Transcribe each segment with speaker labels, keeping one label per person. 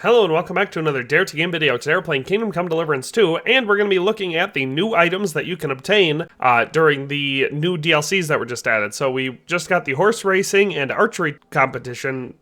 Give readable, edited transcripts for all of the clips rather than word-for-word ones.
Speaker 1: Hello and welcome back to another Dare to Game video. Today we're playing Kingdom Come Deliverance 2, and we're going to be looking at the new items that you can obtain during the new DLCs that were just added. So we just got the horse racing and archery competition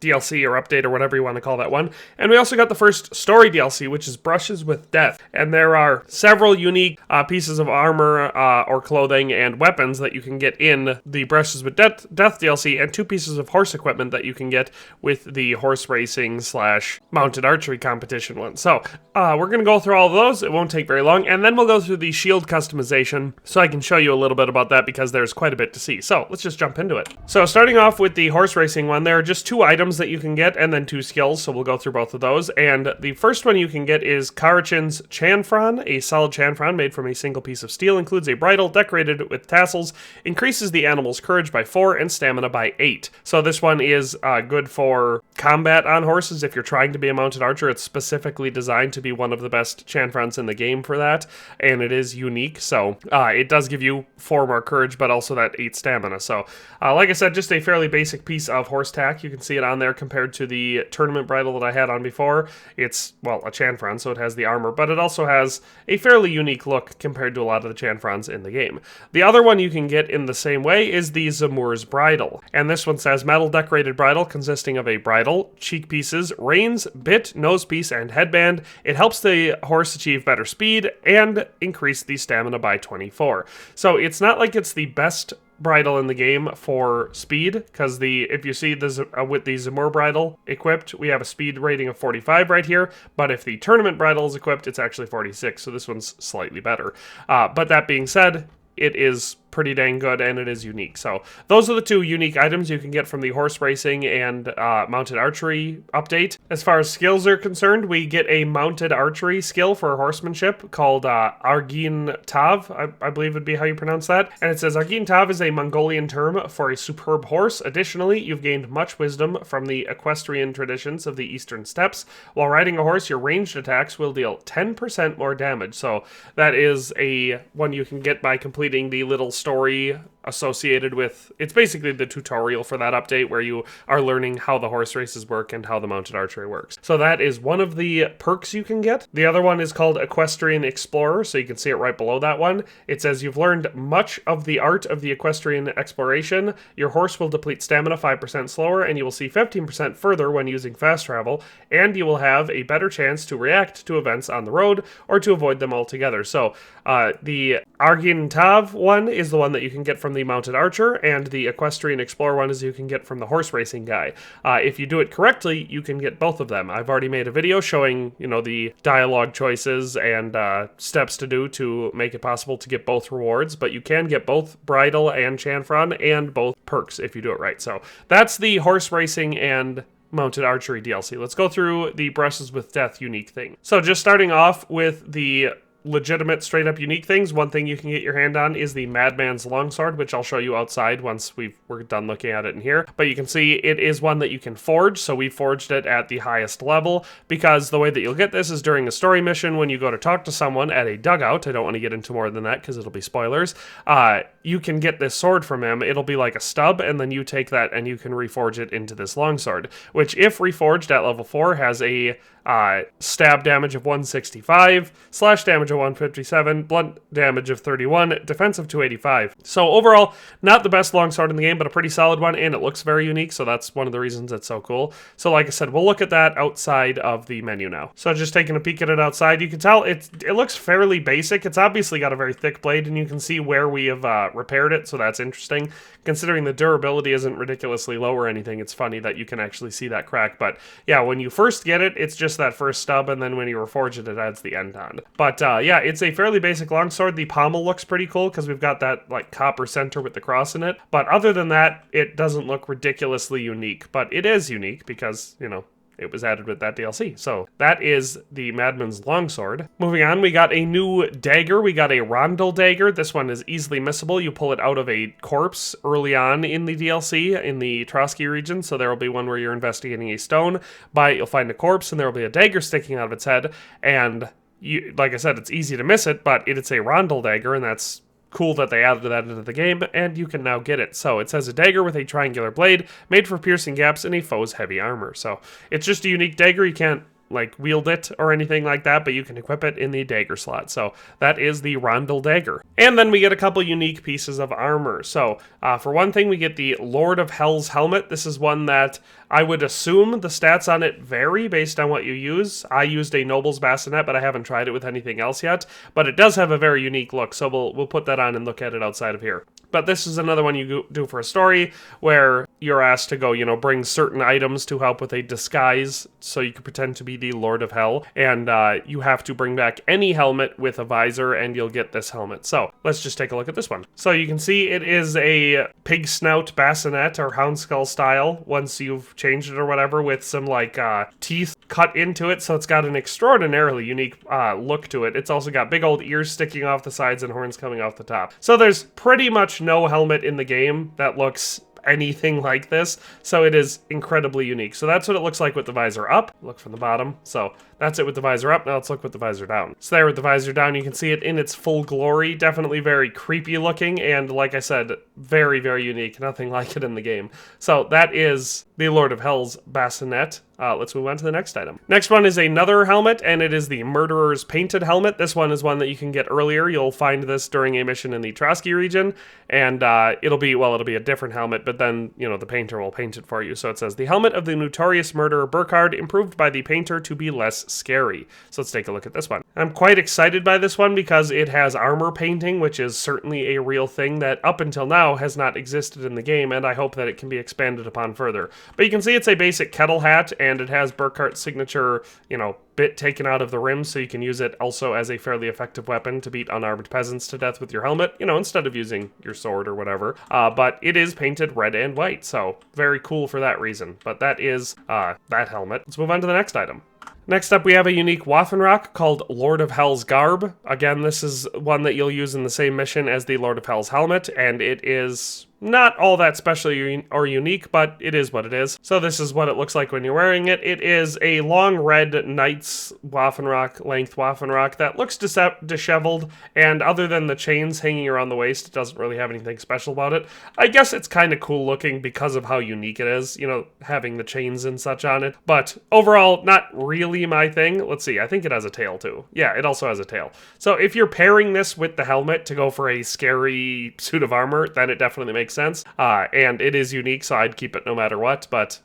Speaker 1: DLC or update or whatever you want to call that one. And we also got the first story DLC, which is Brushes with Death. And there are several unique pieces of armor or clothing and weapons that you can get in the Brushes with Death DLC, and 2 pieces of horse equipment that you can get with the horse racing / mounted archery competition one. So we're going to go through all of those. It won't take very long. And then we'll go through the shield customization so I can show you a little bit about that because there's quite a bit to see. So let's just jump into it. So starting off with the horse racing one, there are just 2 items that you can get and then 2 skills, so we'll go through both of those. And the first one you can get is Karachin's Chanfron, a solid chanfron made from a single piece of steel, includes a bridle decorated with tassels, increases the animal's courage by 4 and stamina by 8. So this one is good for combat on horses. If you're trying to be a mounted archer, it's specifically designed to be one of the best chanfrons in the game for that, and it is unique, so it does give you 4 more courage, but also that 8 stamina. So like I said, just a fairly basic piece of horse tack. You can see it on there compared to the tournament bridle that I had on before. It's, well, a chanfron, so it has the armor, but it also has a fairly unique look compared to a lot of the chanfrons in the game. The other one you can get in the same way is the Zamur's bridle, and this one says metal decorated bridle consisting of a bridle, cheek pieces, reins, bit, nose piece, and headband. It helps the horse achieve better speed and increase the stamina by 24. So it's not like it's the best bridle in the game for speed, because if you see this with the Zamur bridle equipped, we have a speed rating of 45 right here, but if the tournament bridle is equipped, it's actually 46, so this one's slightly better. But that being said, it is pretty dang good, and it is unique. So those are the 2 unique items you can get from the horse racing and mounted archery update. As far as skills are concerned, we get a mounted archery skill for horsemanship called Argin Tav, I believe would be how you pronounce that. And it says Argin Tav is a Mongolian term for a superb horse. Additionally, you've gained much wisdom from the equestrian traditions of the eastern steppes. While riding a horse, your ranged attacks will deal 10% more damage. So that is a one you can get by completing the little story associated with, it's basically the tutorial for that update where you are learning how the horse races work and how the mounted archery works. So that is one of the perks you can get. The other one is called Equestrian Explorer, so you can see it right below that one. It says you've learned much of the art of the equestrian exploration. Your horse will deplete stamina 5% slower, and you will see 15% further when using fast travel, and you will have a better chance to react to events on the road or to avoid them altogether. So the Argin Tav one is the one that you can get from the mounted archer, and the Equestrian Explorer one is you can get from the horse racing guy. If you do it correctly, you can get both of them. I've already made a video showing, the dialogue choices and steps to do to make it possible to get both rewards, but you can get both bridle and chanfron and both perks if you do it right. So that's the horse racing and mounted archery DLC. Let's go through the Brushes with Death unique thing. So just starting off with the legitimate straight up unique things, one thing you can get your hand on is the Madman's Longsword, which I'll show you outside once we're done looking at it in here. But you can see it is one that you can forge, so we forged it at the highest level, because the way that you'll get this is during a story mission when you go to talk to someone at a dugout. I don't want to get into more than that because it'll be spoilers. You can get this sword from him. It'll be like a stub, and then you take that and you can reforge it into this longsword, which if reforged at level 4 has a stab damage of 165, slash damage of 157, blunt damage of 31, defense of 285. So overall, not the best longsword in the game, but a pretty solid one, and it looks very unique, so that's one of the reasons it's so cool. So like I said, we'll look at that outside of the menu now. So just taking a peek at it outside, you can tell it looks fairly basic. It's obviously got a very thick blade, and you can see where we have repaired it, so that's interesting. Considering the durability isn't ridiculously low or anything, it's funny that you can actually see that crack. But yeah, when you first get it, it's just that first stub, and then when you reforge it, it adds the end on. But yeah, it's a fairly basic longsword. The pommel looks pretty cool because we've got that like copper center with the cross in it. But other than that, it doesn't look ridiculously unique. But it is unique because, it was added with that DLC. So that is the Madman's Longsword. Moving on, we got a new dagger. We got a rondel dagger. This one is easily missable. You pull it out of a corpse early on in the DLC in the Trotsky region. So there will be one where you're investigating a stone. By it, you'll find a corpse, and there will be a dagger sticking out of its head. And like I said, it's easy to miss it, but it's a rondel dagger, and that's cool that they added that into the game, and you can now get it. So it says a dagger with a triangular blade made for piercing gaps in a foe's heavy armor. So it's just a unique dagger. You can't like wield it or anything like that, but you can equip it in the dagger slot. So that is the Rondel dagger. And then we get a couple unique pieces of armor. So for one thing, we get the Lord of Hell's helmet. This is one that I would assume the stats on it vary based on what you use. I used a Noble's Bassinet, but I haven't tried it with anything else yet. But it does have a very unique look, so we'll put that on and look at it outside of here. But this is another one you do for a story where you're asked to go, bring certain items to help with a disguise so you can pretend to be the Lord of Hell. And you have to bring back any helmet with a visor and you'll get this helmet. So let's just take a look at this one. So you can see it is a pig snout bassinet or hound skull style once you've changed it or whatever, with some like teeth cut into it. So it's got an extraordinarily unique look to it. It's also got big old ears sticking off the sides and horns coming off the top. So there's pretty much no helmet in the game that looks anything like this, so it is incredibly unique. So that's what it looks like with the visor up. Look from the bottom. So that's it with the visor up. Now let's look with the visor down. So there with the visor down, you can see it in its full glory. Definitely very creepy looking, and like I said, very, very unique. Nothing like it in the game. So that is the Lord of Hell's bassinet. Let's move on to the next item. Next one is another helmet, and it is the Murderer's Painted Helmet. This one is one that you can get earlier. You'll find this during a mission in the Trotsky region, and it'll be a different helmet, but then, the painter will paint it for you. So it says, the helmet of the notorious murderer Burkhard, improved by the painter to be less scary. So let's take a look at this one. I'm quite excited by this one because it has armor painting, which is certainly a real thing that up until now has not existed in the game, and I hope that it can be expanded upon further. But you can see it's a basic kettle hat, and it has Burkhardt's signature, bit taken out of the rim, so you can use it also as a fairly effective weapon to beat unarmed peasants to death with your helmet, instead of using your sword or whatever. But it is painted red and white, so very cool for that reason. But that is that helmet. Let's move on to the next item. Next up, we have a unique waffenrock called Lord of Hell's Garb. Again, this is one that you'll use in the same mission as the Lord of Hell's helmet, and it is not all that special or unique, but it is what it is. So this is what it looks like when you're wearing it. It is a long red knight's waffenrock, length waffenrock that looks disheveled, and other than the chains hanging around the waist, it doesn't really have anything special about it. I guess it's kind of cool looking because of how unique it is, having the chains and such on it. But overall, not really my thing. Let's see, I think it has a tail too. Yeah, it also has a tail. So if you're pairing this with the helmet to go for a scary suit of armor, then it definitely makes sense. And it is unique, so I'd keep it no matter what, but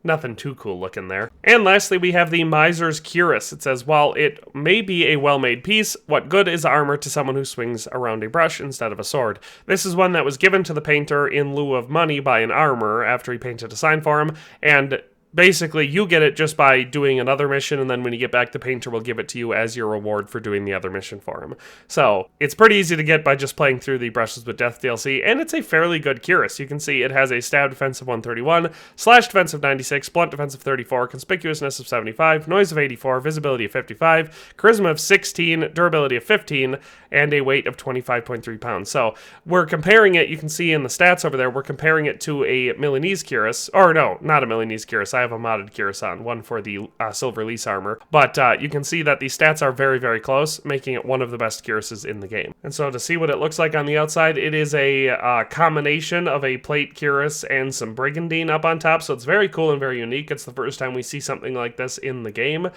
Speaker 1: nothing too cool looking there. And lastly, we have the Miser's Cuirass. It says, while it may be a well-made piece, what good is armor to someone who swings around a brush instead of a sword? This is one that was given to the painter in lieu of money by an armorer after he painted a sign for him, and basically, you get it just by doing another mission, and then when you get back, the painter will give it to you as your reward for doing the other mission for him. So, it's pretty easy to get by just playing through the Brushes with Death DLC, and it's a fairly good cuirass. You can see it has a stab defense of 131, slash defense of 96, blunt defense of 34, conspicuousness of 75, noise of 84, visibility of 55, charisma of 16, durability of 15, and a weight of 25.3 pounds. So, we're comparing it, you can see in the stats over there, we're comparing it to a Milanese cuirass, or no, not a Milanese cuirass, I have a modded cuirass on, one for the silver lease armor, but you can see that the stats are very, very close, making it one of the best cuirasses in the game. And so to see what it looks like on the outside, it is a combination of a plate cuirass and some brigandine up on top, so it's very cool and very unique. It's the first time we see something like this in the game.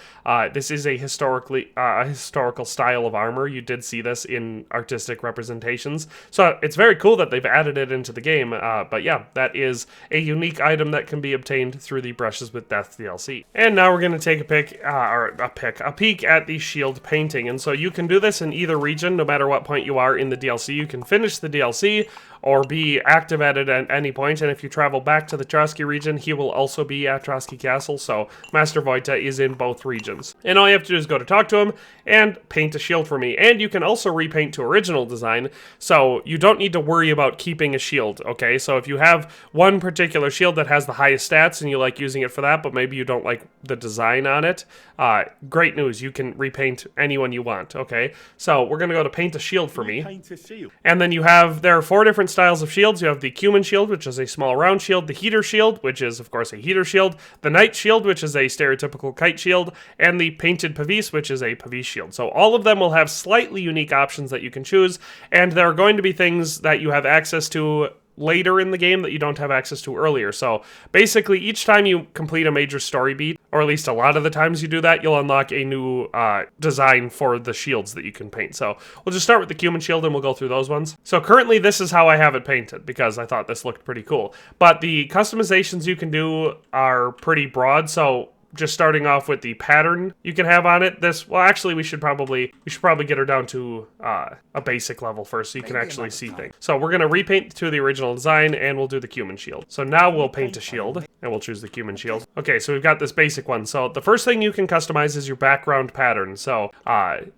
Speaker 1: This is a historical style of armor. You did see this in artistic representations, so it's very cool that they've added it into the game, but yeah, that is a unique item that can be obtained through the Brushes with Death DLC. And now we're going to take a peek at the shield painting. And so you can do this in either region, no matter what point you are in the DLC. You can finish the DLC or be active at it at any point, and if you travel back to the Trotsky region, he will also be at Trotsky Castle, so Master Wojta is in both regions. And all you have to do is go to talk to him and paint a shield for me, and you can also repaint to original design, so you don't need to worry about keeping a shield, okay? So if you have one particular shield that has the highest stats and you like using it for that, but maybe you don't like the design on it, great news, you can repaint anyone you want, okay? So we're going to go to paint a shield for me, and then there are 4 different styles of shields. You have the cumin shield, which is a small round shield, the heater shield, which is, of course, a heater shield, the knight shield, which is a stereotypical kite shield, and the painted pavis, which is a pavis shield. So all of them will have slightly unique options that you can choose, and there are going to be things that you have access to later in the game that you don't have access to earlier. So basically, each time you complete a major story beat, or at least a lot of the times you do that, you'll unlock a new design for the shields that you can paint. So we'll just start with the cumin shield and we'll go through those ones. So currently this is how I have it painted because I thought this looked pretty cool. But the customizations you can do are pretty broad. So just starting off with the pattern you can have on it. Actually, we should probably get her down to a basic level first so you can actually see things. So we're going to repaint to the original design and we'll do the cumin shield. So now we'll paint a shield and we'll choose the cumin shield. Okay, so we've got this basic one. So the first thing you can customize is your background pattern. So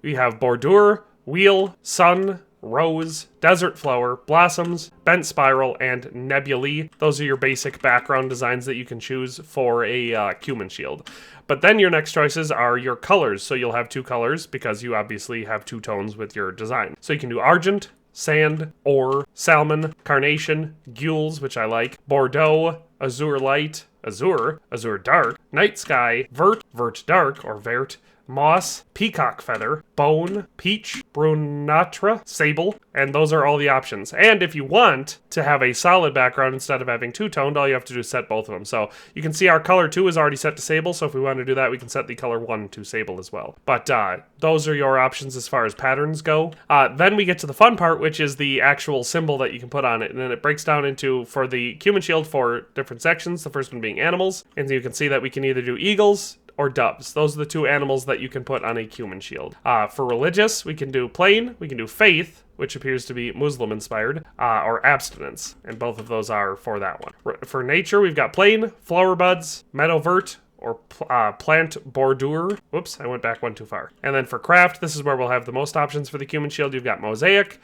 Speaker 1: we have bordure, wheel, sun, rose, desert flower, blossoms, bent spiral, and nebulae. Those are your basic background designs that you can choose for a cumin shield. But then your next choices are your colors. So you'll have two colors because you obviously have two tones with your design. So you can do argent, sand, ore, salmon, carnation, gules, which I like, bordeaux, azure light, azure dark, night sky, vert dark, or vert, moss, peacock feather, bone, peach, brunatra, sable, and those are all the options. And if you want to have a solid background instead of having two-toned, all you have to do is set both of them. So you can see our color 2 is already set to sable, so if we want to do that, we can set the color 1 to sable as well. But those are your options as far as patterns go. Then we get to the fun part, which is the actual symbol that you can put on it, and then it breaks down into, for the cumin shield, 4 different sections, the first one being animals, and you can see that we can either do eagles, or doves. Those are the 2 animals that you can put on a cumin shield. For religious, we can do plain, we can do faith, which appears to be Muslim inspired, or abstinence, and both of those are for that one. For nature, we've got plain, flower buds, meadow vert, or plant bordure. Whoops, I went back one too far. And then for craft, this is where we'll have the most options for the cumin shield. You've got mosaic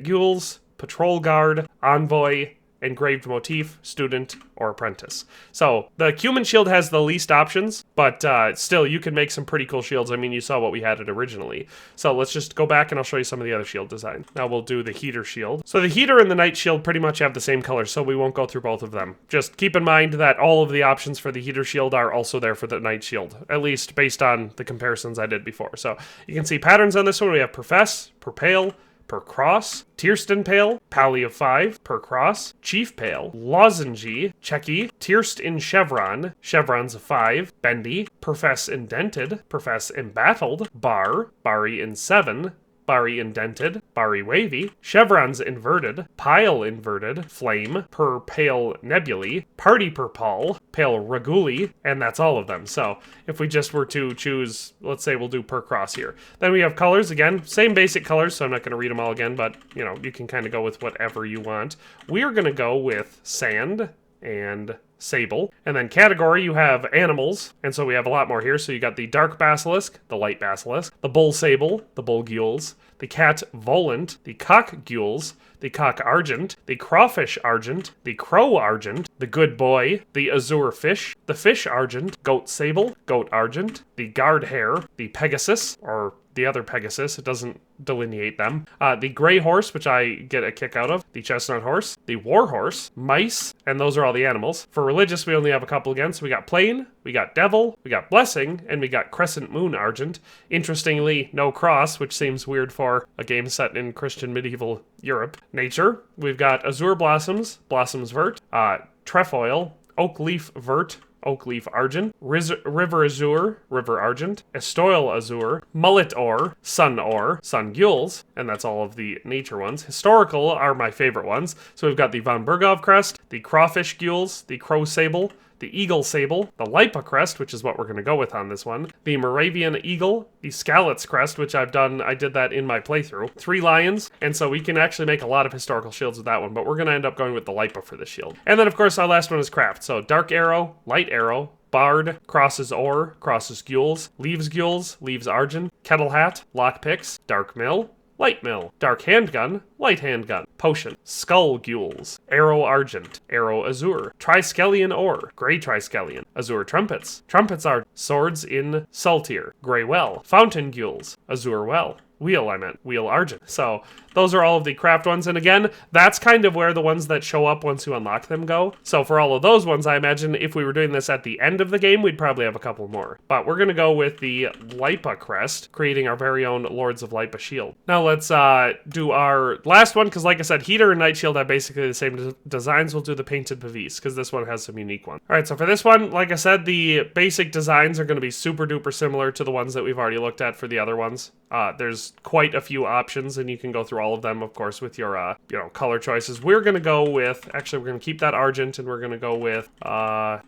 Speaker 1: gules, patrol guard, envoy, engraved motif, student, or apprentice. So the cumin shield has the least options, but still you can make some pretty cool shields. I mean, you saw what we had it originally. So let's just go back and I'll show you some of the other shield design. Now we'll do the heater shield. So the heater and the knight shield pretty much have the same color, so we won't go through both of them. Just keep in mind that all of the options for the heater shield are also there for the knight shield, at least based on the comparisons I did before. So you can see patterns on this one. We have profess, purpale, per cross, Tierston Pale, Pally of 5, per cross, Chief Pale, Lozenge, Checky, Tierst in Chevron, Chevrons of 5, Bendy, Profess Indented, Profess Embattled, Bari in 7, Bari indented, Bari wavy, chevrons inverted, pile inverted, flame, per pale nebulae, party per pal, pale reguli, and that's all of them. So if we just were to choose, let's say we'll do per cross here. Then we have colors, again, same basic colors, so I'm not going to read them all again, but you know, you can kind of go with whatever you want. We're going to go with sand and sable. And then category, you have animals, and so we have a lot more here. So you got the dark basilisk, the light basilisk, the bull sable, the bull gules, the cat volant, the cock gules, the cock argent, the crawfish argent, the crow argent, the good boy, the azure fish, the fish argent, goat sable, goat argent, the guard hare, the pegasus, or the other Pegasus, it doesn't delineate them. The gray horse, which I get a kick out of, the chestnut horse, the war horse, mice, and those are all the animals. For religious, we only have a couple again, so we got plain, we got devil, we got blessing, and we got crescent moon argent. Interestingly, no cross, which seems weird for a game set in Christian medieval Europe. Nature, we've got azure blossoms, blossoms vert, trefoil, oak leaf vert, oak leaf argent, river azure, river argent, estoil azure, mullet ore, sun gules, and that's all of the nature ones. Historical are my favorite ones. So we've got the von Bergov crest, the crawfish gules, the crow sable, the eagle sable, the Lipa crest, which is what we're going to go with on this one, the Moravian eagle, the Skalitz crest, which I did that in my playthrough, 3 lions, and so we can actually make a lot of historical shields with that one, but we're going to end up going with the Lipa for the shield. And then, of course, our last one is craft. So dark arrow, light arrow, bard, crosses ore, crosses gules, leaves argent, kettle hat, lock picks, dark mill, light mill, dark handgun, light handgun, potion, skull gules, arrow argent, arrow azure, triskelion ore, gray triskelion, azure trumpets. Trumpets are swords in saltier, gray well, fountain gules, azure well, wheel argent. So those are all of the craft ones. And again, that's kind of where the ones that show up once you unlock them go. So for all of those ones, I imagine if we were doing this at the end of the game, we'd probably have a couple more. But we're going to go with the Lipa crest, creating our very own Lords of Lipa shield. Now let's do our last one, because like I said, heater and night shield have basically the same designs. We'll do the painted pavis, because this one has some unique ones. All right, so for this one, like I said, the basic designs are going to be super duper similar to the ones that we've already looked at for the other ones. There's quite a few options, and you can go through all of them, of course, with your color choices. We're going to go with, actually, we're going to keep that argent, and we're going to go with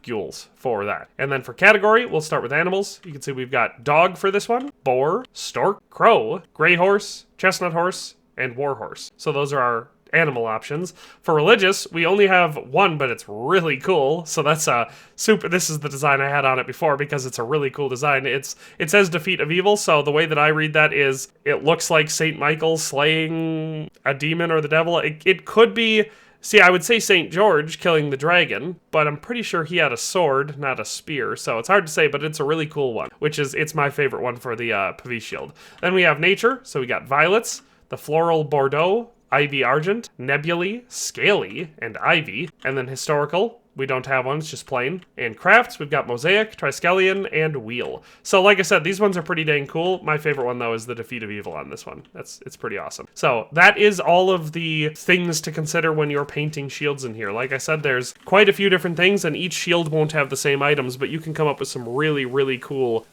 Speaker 1: gules for that. And then for category, we'll start with animals. You can see we've got dog for this one, boar, stork, crow, gray horse, chestnut horse, and war horse. So those are our animal options. For religious, we only have one, but it's really cool. So that's super. This is the design I had on it before because it's a really cool design. It says defeat of evil. So the way that I read that is it looks like Saint Michael slaying a demon or the devil. It could be. See, I would say St. George killing the dragon, but I'm pretty sure he had a sword, not a spear, so it's hard to say, but it's a really cool one, it's my favorite one for the Pavis shield. Then we have nature, so we got violets, the floral Bordeaux, ivy argent, nebulae, scaly, and ivy, and then historical. We don't have one, it's just plain. And crafts, we've got mosaic, triskelion, and wheel. So like I said, these ones are pretty dang cool. My favorite one, though, is the defeat of evil on this one. It's pretty awesome. So that is all of the things to consider when you're painting shields in here. Like I said, there's quite a few different things, and each shield won't have the same items, but you can come up with some really, really cool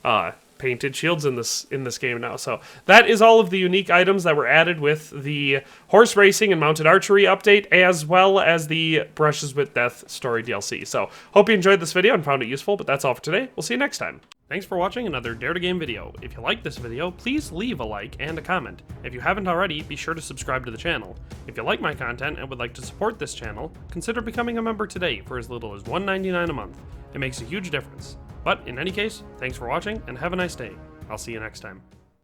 Speaker 1: painted shields in this game now. So that is all of the unique items that were added with the horse racing and mounted archery update, as well as the Brushes with Death story DLC. So hope you enjoyed this video and found it useful, but that's all for today. We'll see you next time. Thanks for watching another Dare to Game video. If you liked this video, please leave a like and a comment. If you haven't already, be sure to subscribe to the channel. If you like my content and would like to support this channel, consider becoming a member today for as little as $1.99 a month. It makes a huge difference. But in any case, thanks for watching and have a nice day. I'll see you next time.